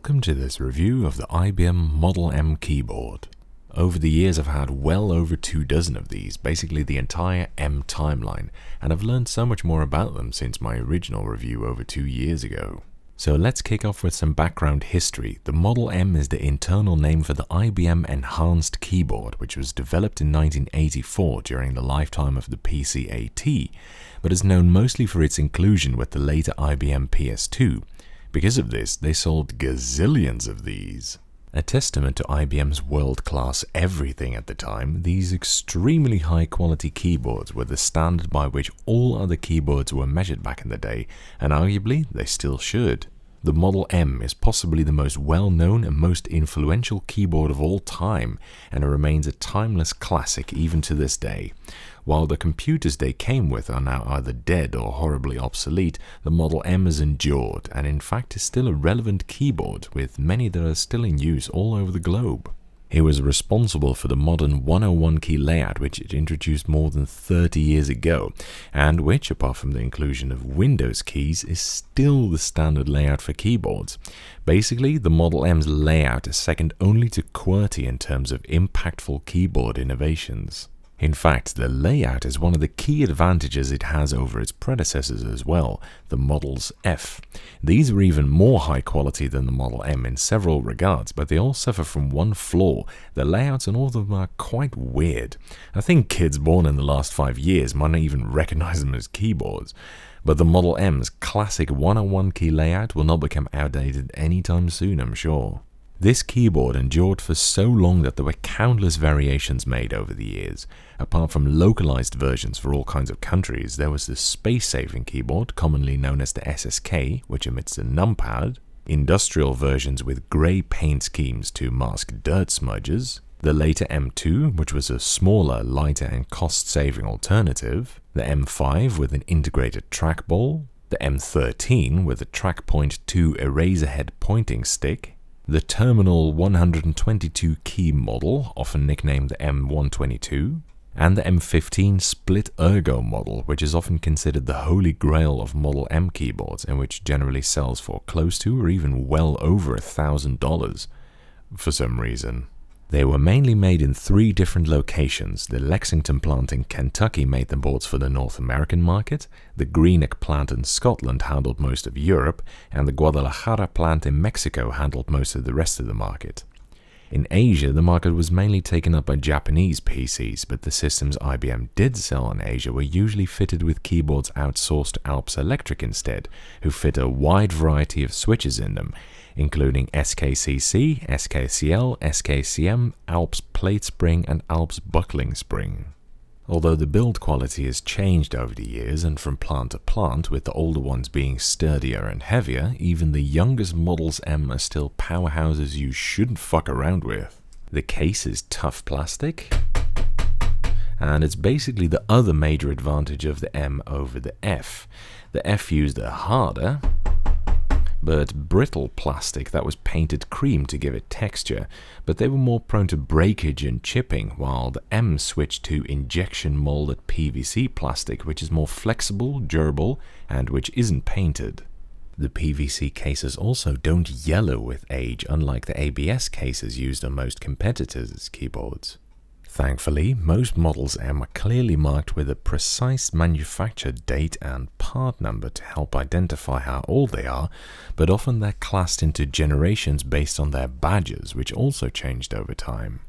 Welcome to this review of the IBM Model M keyboard. Over the years I've had well over 24 of these, basically the entire M timeline, and I've learned so much more about them since my original review over 2 years ago. So let's kick off with some background history. The Model M is the internal name for the IBM Enhanced Keyboard, which was developed in 1984 during the lifetime of the PC-AT, but is known mostly for its inclusion with the later IBM PS2. Because of this, they sold gazillions of these. A testament to IBM's world-class everything at the time, these extremely high-quality keyboards were the standard by which all other keyboards were measured back in the day, and arguably they still should. The Model M is possibly the most well-known and most influential keyboard of all time, and it remains a timeless classic even to this day. While the computers they came with are now either dead or horribly obsolete, the Model M has endured, and in fact is still a relevant keyboard, with many that are still in use all over the globe. He was responsible for the modern 101 key layout, which it introduced more than 30 years ago, and which, apart from the inclusion of Windows keys, is still the standard layout for keyboards. Basically, the Model M's layout is second only to QWERTY in terms of impactful keyboard innovations. In fact, the layout is one of the key advantages it has over its predecessors as well, the Models F. These were even more high quality than the Model M in several regards, but they all suffer from one flaw. The layouts on all of them are quite weird. I think kids born in the last 5 years might not even recognize them as keyboards. But the Model M's classic 101 key layout will not become outdated anytime soon, I'm sure. This keyboard endured for so long that there were countless variations made over the years. Apart from localized versions for all kinds of countries, there was the space-saving keyboard, commonly known as the SSK, which omits the numpad, industrial versions with grey paint schemes to mask dirt smudges, the later M2, which was a smaller, lighter and cost-saving alternative, the M5 with an integrated trackball, the M13 with a TrackPoint 2 Eraserhead pointing stick, the terminal 122 key model, often nicknamed the M122, and the M15 split ergo model, which is often considered the holy grail of Model M keyboards and which generally sells for close to or even well over $1,000 for some reason. They were mainly made in 3 different locations. The Lexington plant in Kentucky made the boards for the North American market, the Greenock plant in Scotland handled most of Europe, and the Guadalajara plant in Mexico handled most of the rest of the market. In Asia, the market was mainly taken up by Japanese PCs, but the systems IBM did sell in Asia were usually fitted with keyboards outsourced to Alps Electric instead, who fit a wide variety of switches in them, including SKCC, SKCL, SKCM, Alps Plate Spring and Alps Buckling Spring. Although the build quality has changed over the years and from plant to plant, with the older ones being sturdier and heavier, even the youngest Models M are still powerhouses you shouldn't fuck around with. The case is tough plastic, and it's basically the other major advantage of the M over the F. The F used a harder, but brittle plastic that was painted cream to give it texture, but they were more prone to breakage and chipping, while the M switched to injection molded PVC plastic, which is more flexible, durable, and which isn't painted. The PVC cases also don't yellow with age, unlike the ABS cases used on most competitors' keyboards. Thankfully, most Models M are clearly marked with a precise manufacture date and part number to help identify how old they are, but often they're classed into generations based on their badges, which also changed over time.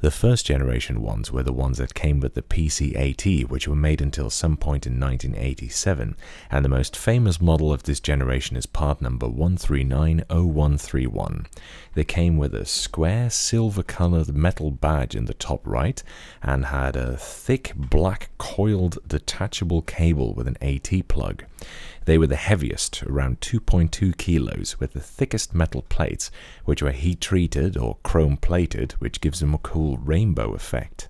The first generation ones were the ones that came with the PC-AT, which were made until some point in 1987, and the most famous model of this generation is part number 1390131. They came with a square silver-colored metal badge in the top right and had a thick black coiled detachable cable with an AT plug. They were the heaviest, around 2.2 kilos, with the thickest metal plates, which were heat-treated or chrome-plated, which gives them a cool rainbow effect.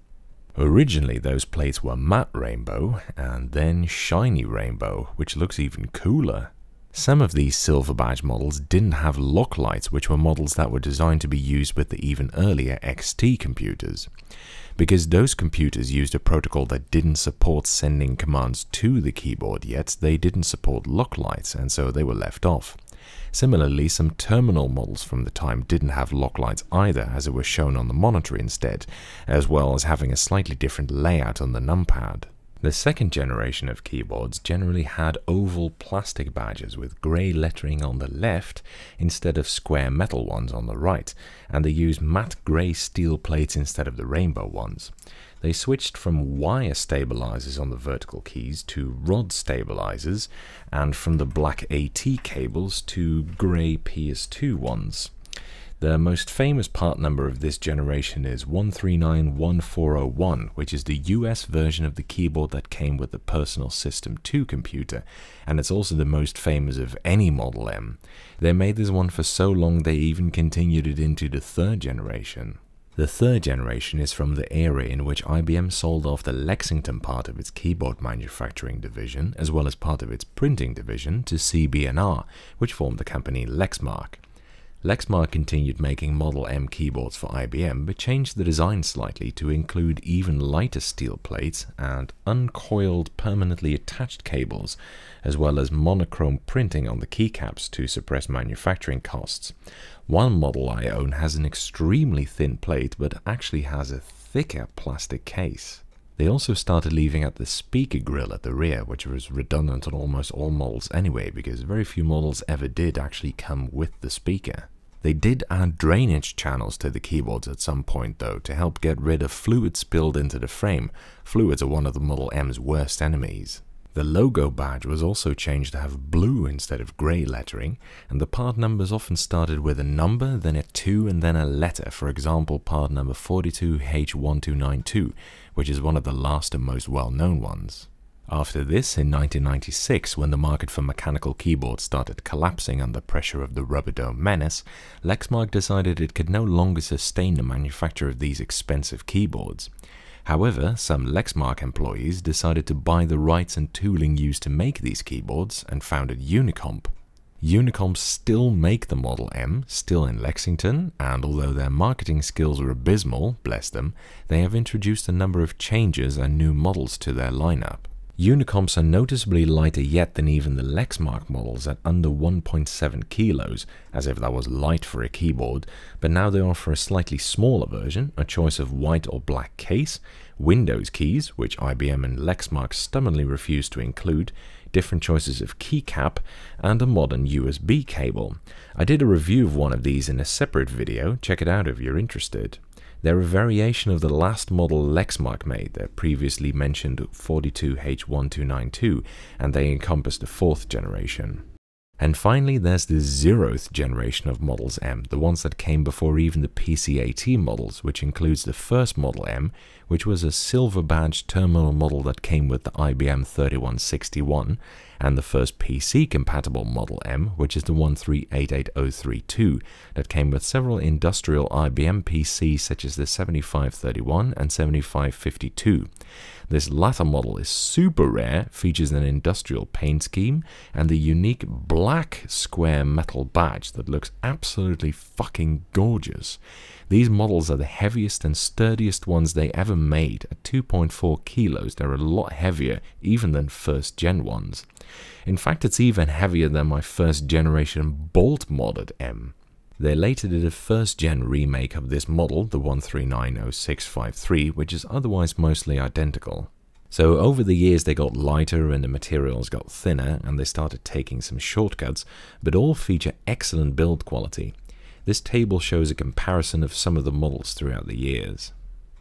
Originally, those plates were matte rainbow, and then shiny rainbow, which looks even cooler. Some of these silver badge models didn't have lock lights, which were models that were designed to be used with the even earlier XT computers. Because those computers used a protocol that didn't support sending commands to the keyboard yet, they didn't support lock lights, and so they were left off. Similarly, some terminal models from the time didn't have lock lights either, as it was shown on the monitor instead, as well as having a slightly different layout on the numpad. The second generation of keyboards generally had oval plastic badges with grey lettering on the left instead of square metal ones on the right, and they used matte grey steel plates instead of the rainbow ones. They switched from wire stabilizers on the vertical keys to rod stabilizers, and from the black AT cables to grey PS2 ones. The most famous part number of this generation is 1391401, which is the US version of the keyboard that came with the Personal System 2 computer, and it's also the most famous of any Model M. They made this one for so long they even continued it into the third generation. The third generation is from the era in which IBM sold off the Lexington part of its keyboard manufacturing division, as well as part of its printing division, to CB&R, which formed the company Lexmark. Lexmark continued making Model M keyboards for IBM, but changed the design slightly to include even lighter steel plates and uncoiled permanently attached cables, as well as monochrome printing on the keycaps to suppress manufacturing costs. One model I own has an extremely thin plate, but actually has a thicker plastic case. They also started leaving out the speaker grill at the rear, which was redundant on almost all models anyway, because very few models ever did actually come with the speaker. They did add drainage channels to the keyboards at some point though, to help get rid of fluid spilled into the frame. Fluids are one of the Model M's worst enemies. The logo badge was also changed to have blue instead of grey lettering, and the part numbers often started with a number, then a 2 and then a letter, for example part number 42H1292, which is one of the last and most well-known ones. After this, in 1996, when the market for mechanical keyboards started collapsing under pressure of the rubber dome menace, Lexmark decided it could no longer sustain the manufacture of these expensive keyboards. However, some Lexmark employees decided to buy the rights and tooling used to make these keyboards and founded Unicomp. Unicomp still make the Model M, still in Lexington, and although their marketing skills are abysmal, bless them, they have introduced a number of changes and new models to their lineup. Unicomps are noticeably lighter yet than even the Lexmark models at under 1.7 kilos, as if that was light for a keyboard, but now they offer a slightly smaller version, a choice of white or black case, Windows keys, which IBM and Lexmark stubbornly refused to include, different choices of keycap, and a modern USB cable. I did a review of one of these in a separate video, check it out if you're interested. They're a variation of the last model Lexmark made, their previously mentioned 42H1292, and they encompass the fourth generation. And finally, there's the 0th generation of Models M, the ones that came before even the PCAT models, which includes the first Model M, which was a silver badge terminal model that came with the IBM 3161, and the first PC-compatible Model M, which is the 1388032, that came with several industrial IBM PCs such as the 7531 and 7552. This latter model is super rare, features an industrial paint scheme, and the unique black square metal badge that looks absolutely fucking gorgeous. These models are the heaviest and sturdiest ones they ever made. At 2.4 kilos, they're a lot heavier even than first gen ones. In fact, it's even heavier than my first generation bolt-modded M. They later did a first-gen remake of this model, the 1390653, which is otherwise mostly identical. So over the years they got lighter and the materials got thinner, and they started taking some shortcuts, but all feature excellent build quality. This table shows a comparison of some of the models throughout the years.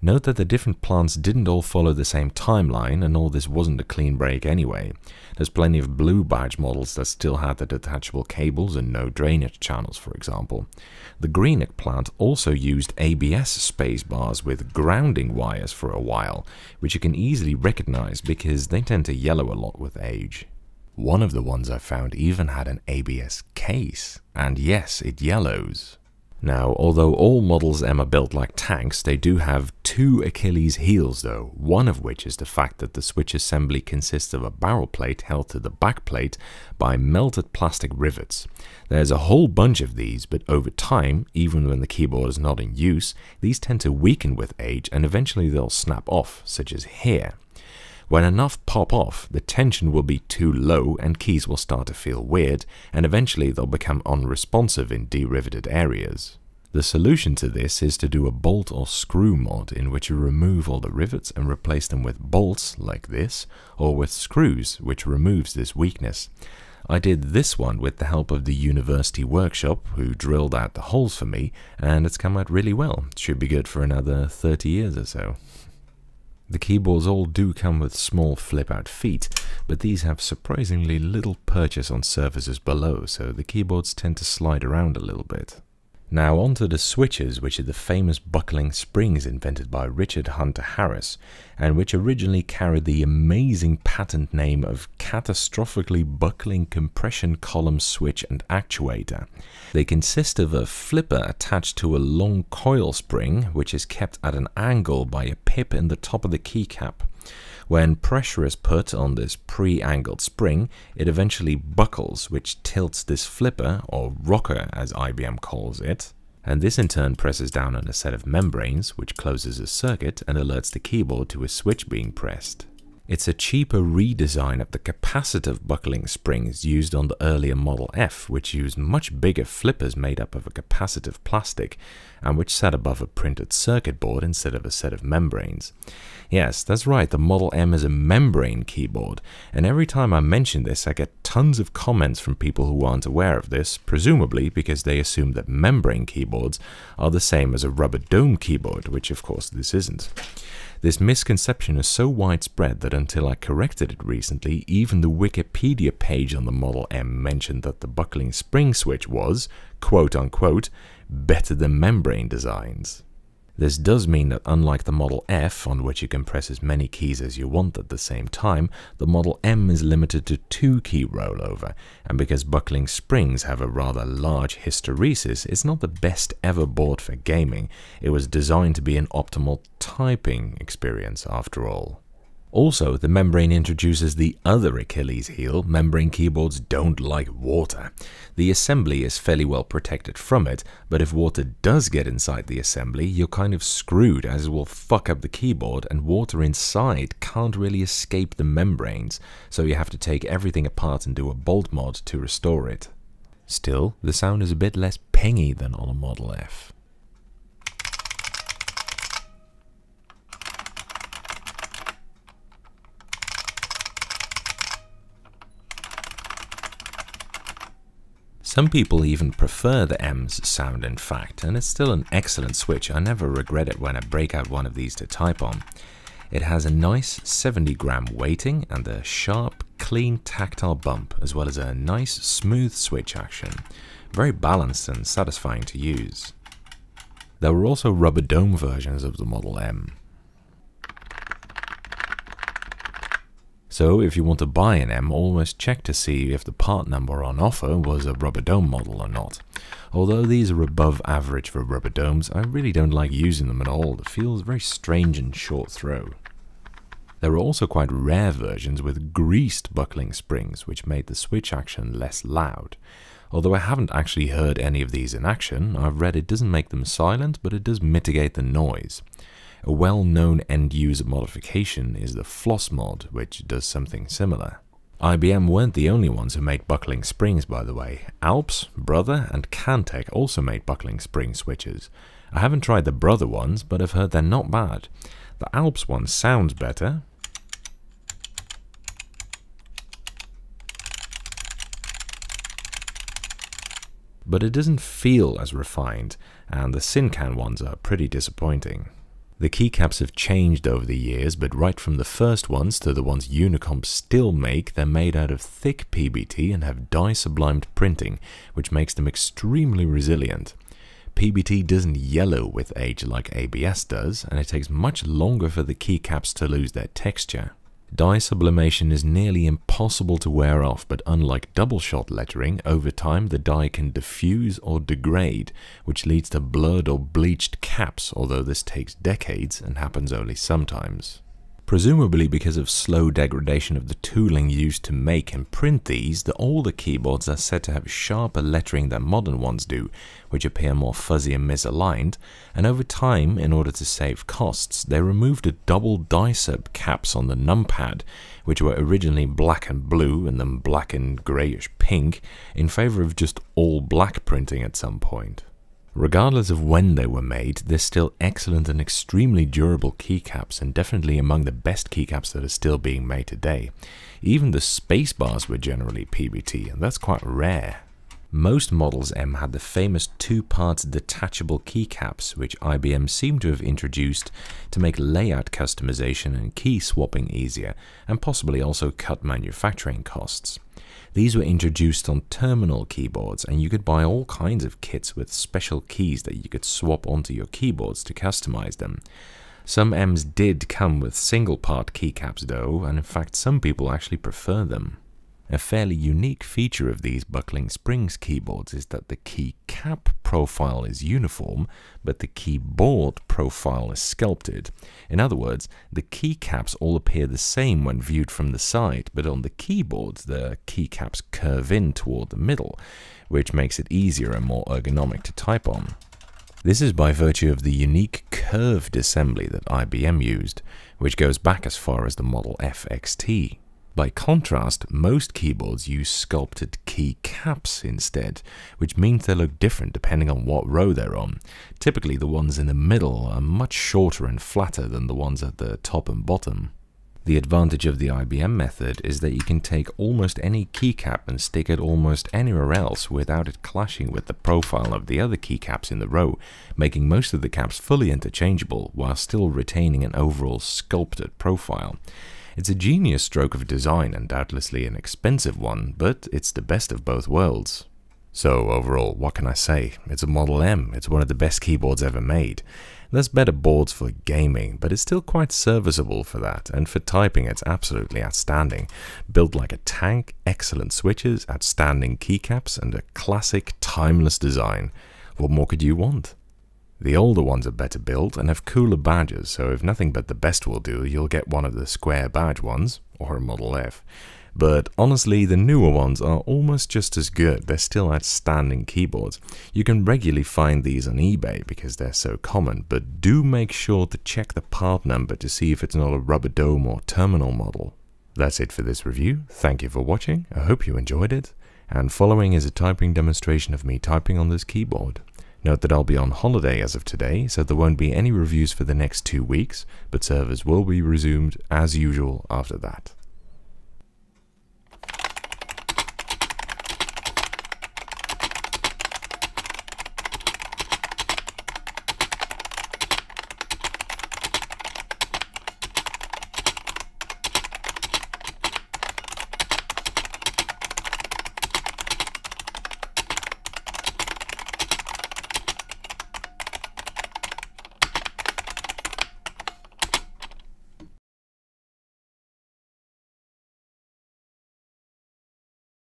Note that the different plants didn't all follow the same timeline, and all this wasn't a clean break anyway. There's plenty of blue badge models that still had the detachable cables and no drainage channels, for example. The Greenock plant also used ABS space bars with grounding wires for a while, which you can easily recognize because they tend to yellow a lot with age. One of the ones I found even had an ABS case, and yes, it yellows. Now, although all Models M are built like tanks, they do have two Achilles heels though, one of which is the fact that the switch assembly consists of a barrel plate held to the back plate by melted plastic rivets. There's a whole bunch of these, but over time, even when the keyboard is not in use, these tend to weaken with age and eventually they'll snap off, such as here. When enough pop off, the tension will be too low and keys will start to feel weird, and eventually they'll become unresponsive in deriveted areas. The solution to this is to do a bolt or screw mod in which you remove all the rivets and replace them with bolts like this, or with screws, which removes this weakness. I did this one with the help of the university workshop, who drilled out the holes for me, and it's come out really well. It should be good for another 30 years or so. The keyboards all do come with small flip-out feet, but these have surprisingly little purchase on surfaces below, so the keyboards tend to slide around a little bit. Now onto the switches, which are the famous buckling springs invented by Richard Hunter Harris, and which originally carried the amazing patent name of catastrophically buckling compression column switch and actuator. They consist of a flipper attached to a long coil spring, which is kept at an angle by a pip in the top of the keycap. When pressure is put on this pre-angled spring, it eventually buckles, which tilts this flipper, or rocker as IBM calls it, and this in turn presses down on a set of membranes, which closes a circuit and alerts the keyboard to a switch being pressed. It's a cheaper redesign of the capacitive buckling springs used on the earlier Model F, which used much bigger flippers made up of a capacitive plastic, and which sat above a printed circuit board instead of a set of membranes. Yes, that's right, the Model M is a membrane keyboard, and every time I mention this I get tons of comments from people who aren't aware of this, presumably because they assume that membrane keyboards are the same as a rubber dome keyboard, which of course this isn't. This misconception is so widespread that until I corrected it recently, even the Wikipedia page on the Model M mentioned that the buckling spring switch was, quote-unquote, better than membrane designs. This does mean that unlike the Model F, on which you can press as many keys as you want at the same time, the Model M is limited to 2 key rollover, and because buckling springs have a rather large hysteresis, it's not the best ever board for gaming. It was designed to be an optimal typing experience after all. Also, the membrane introduces the other Achilles heel: membrane keyboards don't like water. The assembly is fairly well protected from it, but if water does get inside the assembly, you're kind of screwed, as it will fuck up the keyboard, and water inside can't really escape the membranes, so you have to take everything apart and do a bolt mod to restore it. Still, the sound is a bit less pingy than on a Model F. Some people even prefer the M's sound in fact, and it's still an excellent switch. I never regret it when I break out one of these to type on. It has a nice 70-gram weighting and a sharp, clean tactile bump, as well as a nice smooth switch action. Very balanced and satisfying to use. There were also rubber dome versions of the Model M. So if you want to buy an M, always check to see if the part number on offer was a rubber dome model or not. Although these are above average for rubber domes, I really don't like using them at all. It feels very strange and short throw. There are also quite rare versions with greased buckling springs, which made the switch action less loud. Although I haven't actually heard any of these in action, I've read it doesn't make them silent, but it does mitigate the noise. A well-known end-user modification is the floss mod, which does something similar. IBM weren't the only ones who made buckling springs, by the way. Alps, Brother, and Cantech also made buckling spring switches. I haven't tried the Brother ones, but I've heard they're not bad. The Alps one sounds better, but it doesn't feel as refined, and the Syncan ones are pretty disappointing. The keycaps have changed over the years, but right from the first ones to the ones Unicomp still make, they're made out of thick PBT and have dye-sublimed printing, which makes them extremely resilient. PBT doesn't yellow with age like ABS does, and it takes much longer for the keycaps to lose their texture. Dye sublimation is nearly impossible to wear off, but unlike double-shot lettering, over time the dye can diffuse or degrade, which leads to blurred or bleached caps, although this takes decades and happens only sometimes. Presumably because of slow degradation of the tooling used to make and print these, the older keyboards are said to have sharper lettering than modern ones do, which appear more fuzzy and misaligned, and over time, in order to save costs, they removed the double die-sub caps on the numpad, which were originally black and blue and then black and greyish pink, in favour of just all black printing at some point. Regardless of when they were made, they're still excellent and extremely durable keycaps, and definitely among the best keycaps that are still being made today. Even the spacebars were generally PBT, and that's quite rare. Most Models M had the famous two-part detachable keycaps, which IBM seemed to have introduced to make layout customization and key swapping easier, and possibly also cut manufacturing costs. These were introduced on terminal keyboards, and you could buy all kinds of kits with special keys that you could swap onto your keyboards to customize them. Some M's did come with single-part keycaps though, and in fact some people actually prefer them. A fairly unique feature of these buckling springs keyboards is that the keycap profile is uniform, but the keyboard profile is sculpted. In other words, the keycaps all appear the same when viewed from the side, but on the keyboards the keycaps curve in toward the middle, which makes it easier and more ergonomic to type on. This is by virtue of the unique curved assembly that IBM used, which goes back as far as the Model F XT. By contrast, most keyboards use sculpted keycaps instead, which means they look different depending on what row they're on. Typically the ones in the middle are much shorter and flatter than the ones at the top and bottom. The advantage of the IBM method is that you can take almost any keycap and stick it almost anywhere else without it clashing with the profile of the other keycaps in the row, making most of the caps fully interchangeable while still retaining an overall sculpted profile. It's a genius stroke of design and doubtlessly an expensive one, but it's the best of both worlds. So overall, what can I say? It's a Model M, it's one of the best keyboards ever made. There's better boards for gaming, but it's still quite serviceable for that, and for typing it's absolutely outstanding. Built like a tank, excellent switches, outstanding keycaps, and a classic, timeless design. What more could you want? The older ones are better built and have cooler badges, so if nothing but the best will do, you'll get one of the square badge ones, or a Model F. But honestly, the newer ones are almost just as good. They're still outstanding keyboards. You can regularly find these on eBay because they're so common, but do make sure to check the part number to see if it's not a rubber dome or terminal model. That's it for this review. Thank you for watching. I hope you enjoyed it. And following is a typing demonstration of me typing on this keyboard. Note that I'll be on holiday as of today, so there won't be any reviews for the next 2 weeks, but servers will be resumed as usual after that.